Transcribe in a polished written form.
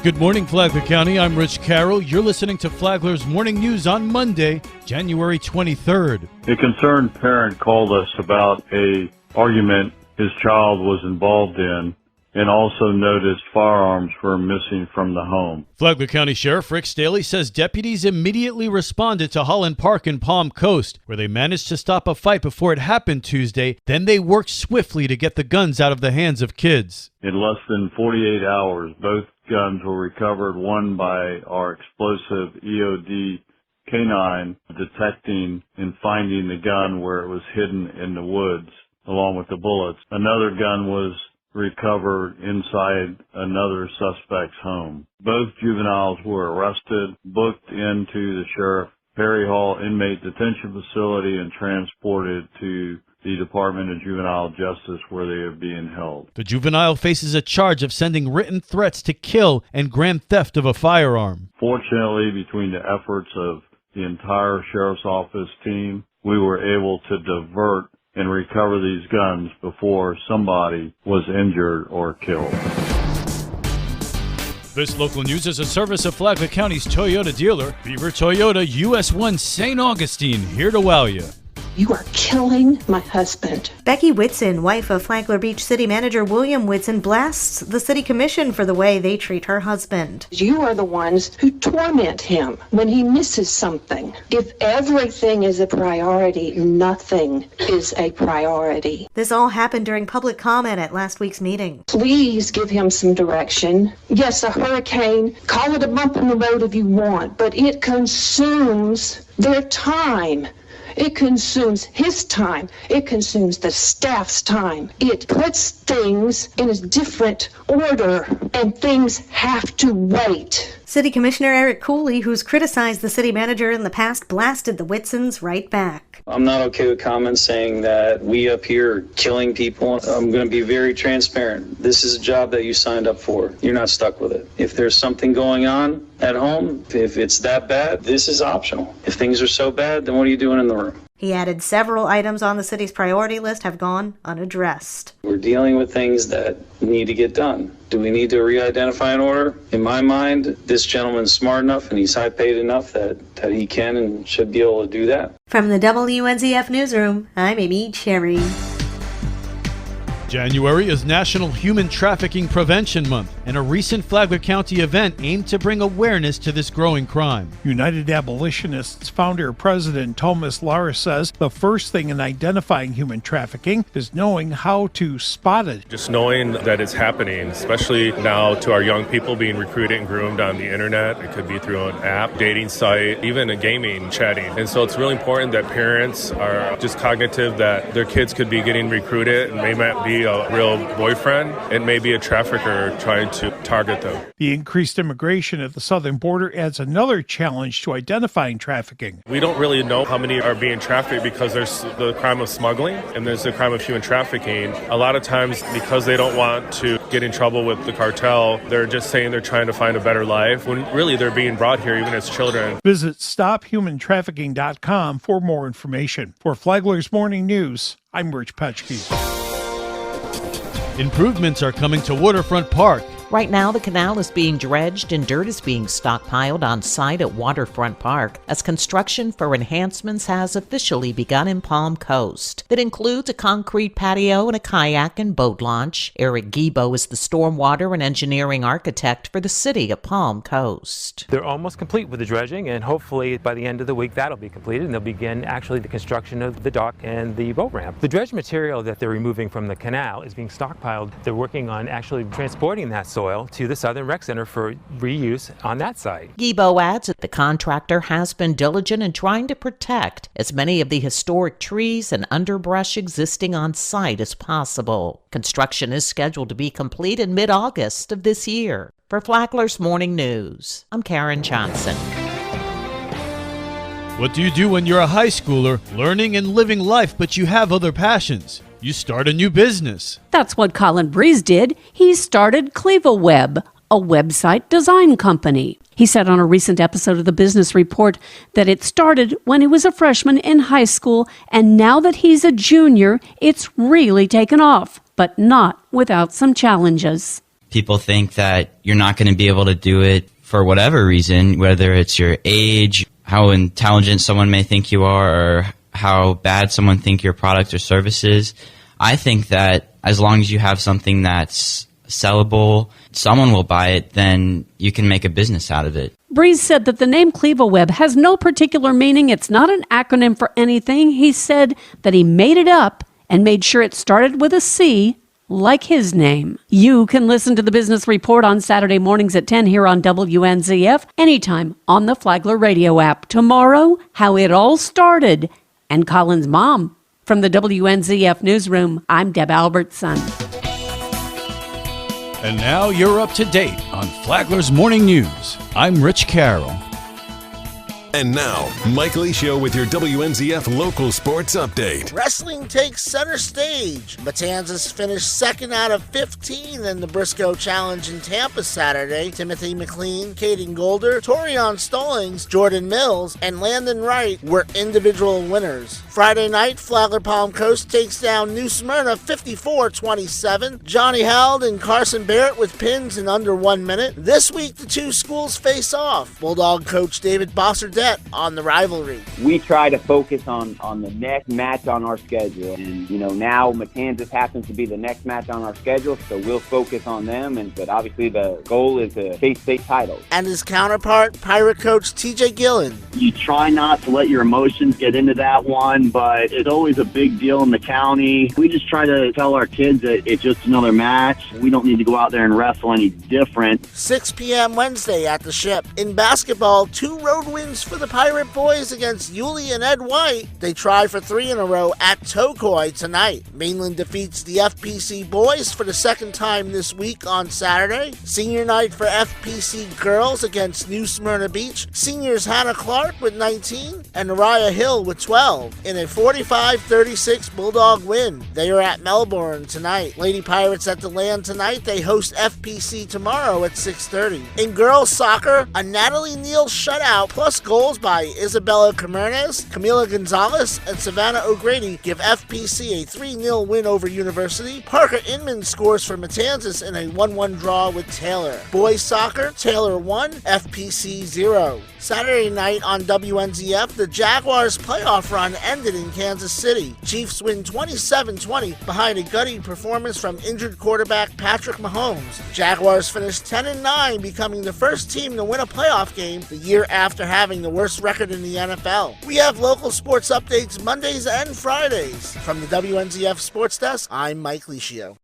Good morning, Flagler County. I'm Rich Carroll. You're listening to Flagler's Morning News on Monday, January 23rd. A concerned parent called us about an argument his child was involved in and also noticed firearms were missing from the home. Flagler County Sheriff Rick Staley says deputies immediately responded to Holland Park in Palm Coast, where they managed to stop a fight before it happened Tuesday. Then they worked swiftly to get the guns out of the hands of kids. In less than 48 hours, both guns were recovered, one by our explosive EOD canine detecting and finding the gun where it was hidden in the woods, along with the bullets. Another gun was recovered inside another suspect's home. Both juveniles were arrested, booked into the Sheriff Perry Hall Inmate Detention Facility, and transported to the Department of Juvenile Justice, where they are being held. The juvenile faces a charge of sending written threats to kill and grand theft of a firearm. Fortunately, between the efforts of the entire Sheriff's Office team, we were able to divert and recover these guns before somebody was injured or killed. This local news is a service of Flagler County's Toyota dealer, Beaver Toyota, US 1 St. Augustine, here to wow you. You are killing my husband. Becky Whitson, wife of Flagler Beach City Manager William Whitson, blasts the city commission for the way they treat her husband. You are the ones who torment him when he misses something. If everything is a priority, nothing is a priority. This all happened during public comment at last week's meeting. Please give him some direction. Yes, a hurricane, call it a bump in the road if you want, but it consumes their time. It consumes his time. It consumes the staff's time. It puts things in a different order, and things have to wait. City Commissioner Eric Cooley, who's criticized the city manager in the past, blasted the Whitsons right back. I'm not okay with comments saying that we up here are killing people. I'm going to be very transparent. This is a job that you signed up for. You're not stuck with it. If there's something going on at home, if it's that bad, this is optional. If things are so bad, then what are you doing in the room? He added several items on the city's priority list have gone unaddressed. We're dealing with things that need to get done. Do we need to re-identify an order? In my mind, this gentleman's smart enough and he's high paid enough that he can and should be able to do that. From the WNZF Newsroom, I'm Amy Cherry. January is National Human Trafficking Prevention Month, and a recent Flagler County event aimed to bring awareness to this growing crime. United Abolitionists founder President Thomas Lara says the first thing in identifying human trafficking is knowing how to spot it. Just knowing that it's happening, especially now to our young people being recruited and groomed on the internet. It could be through an app, dating site, even a gaming, chatting. And so it's really important that parents are just cognitive that their kids could be getting recruited and may not be a real boyfriend, and maybe a trafficker trying to target them. The increased immigration at the southern border adds another challenge to identifying trafficking. We don't really know how many are being trafficked because there's the crime of smuggling and there's the crime of human trafficking. A lot of times, because they don't want to get in trouble with the cartel, they're just saying they're trying to find a better life, when really they're being brought here even as children. Visit StopHumanTrafficking.com for more information. For Flagler's Morning News, I'm Rich Petchke. Improvements are coming to Waterfront Park. Right now, the canal is being dredged and dirt is being stockpiled on site at Waterfront Park as construction for enhancements has officially begun in Palm Coast. That includes a concrete patio and a kayak and boat launch. Eric Gibo is the stormwater and engineering architect for the city of Palm Coast. They're almost complete with the dredging, and hopefully by the end of the week that'll be completed and they'll begin actually the construction of the dock and the boat ramp. The dredge material that they're removing from the canal is being stockpiled. They're working on actually transporting that soil to the Southern Rec Center for reuse on that site. Gibo adds that the contractor has been diligent in trying to protect as many of the historic trees and underbrush existing on site as possible. Construction is scheduled to be complete in mid-August of this year. For Flagler's Morning News, I'm Karen Johnson. What do you do when you're a high schooler, learning and living life, but you have other passions? You start a new business. That's what Colin Breeze did. He started ClevaWeb, a website design company. He said on a recent episode of the Business Report that it started when he was a freshman in high school, and now that he's a junior, it's really taken off, but not without some challenges. people think that you're not going to be able to do it for whatever reason, whether it's your age, how intelligent someone may think you are, or how bad someone think your product or service is. I think that as long as you have something that's sellable, someone will buy it, then you can make a business out of it. Breeze said that the name ClevoWeb has no particular meaning. It's not an acronym for anything. He said that he made it up and made sure it started with a C, like his name. You can listen to the Business Report on Saturday mornings at 10 here on WNZF, anytime on the Flagler radio app. Tomorrow, how it all started, and Colin's mom. From the WNZF newsroom, I'm Deb Albertson. And now you're up to date on Flagler's Morning News. I'm Rich Carroll. And now, Mike Licio with your WNZF local sports update. Wrestling takes center stage. Matanzas finished second out of 15 in the Briscoe Challenge in Tampa Saturday. Timothy McLean, Caden Golder, Torian Stallings, Jordan Mills, and Landon Wright were individual winners. Friday night, Flagler Palm Coast takes down New Smyrna 54-27. Johnny Held and Carson Barrett with pins in under 1 minute. This week, the two schools face off. Bulldog coach David Bosserdette on the rivalry. We try to focus on the next match on our schedule. And, now Matanzas happens to be the next match on our schedule, so we'll focus on them. But obviously the goal is to chase state titles. And his counterpart, Pirate coach TJ Gillen. You try not to let your emotions get into that one, but it's always a big deal in the county. We just try to tell our kids that it's just another match. We don't need to go out there and wrestle any different. 6 p.m. Wednesday at the Ship. In basketball, 2 road wins for the Pirate boys against Yulee and Ed White. They try for 3 in a row at Tokoi tonight. Mainland defeats the FPC boys for the second time this week on Saturday. Senior night for FPC girls against New Smyrna Beach. Seniors Hannah Clark with 19 and Naraya Hill with 12 in a 45-36 Bulldog win. They are at Melbourne tonight. Lady Pirates at the Land tonight. They host FPC tomorrow at 6:30. In girls soccer, a Natalie Neal shutout plus goals by Isabella Camernes, Camila Gonzalez, and Savannah O'Grady give FPC a 3-0 win over University. Parker Inman scores for Matanzas in a 1-1 draw with Taylor. Boys soccer, Taylor 1, FPC 0. Saturday night on WNZF, the Jaguars' playoff run ended in Kansas City. Chiefs win 27-20 behind a gutty performance from injured quarterback Patrick Mahomes. Jaguars finished 10-9, becoming the first team to win a playoff game the year after having the worst record in the NFL. We have local sports updates Mondays and Fridays. From the WNZF Sports Desk, I'm Mike Licio.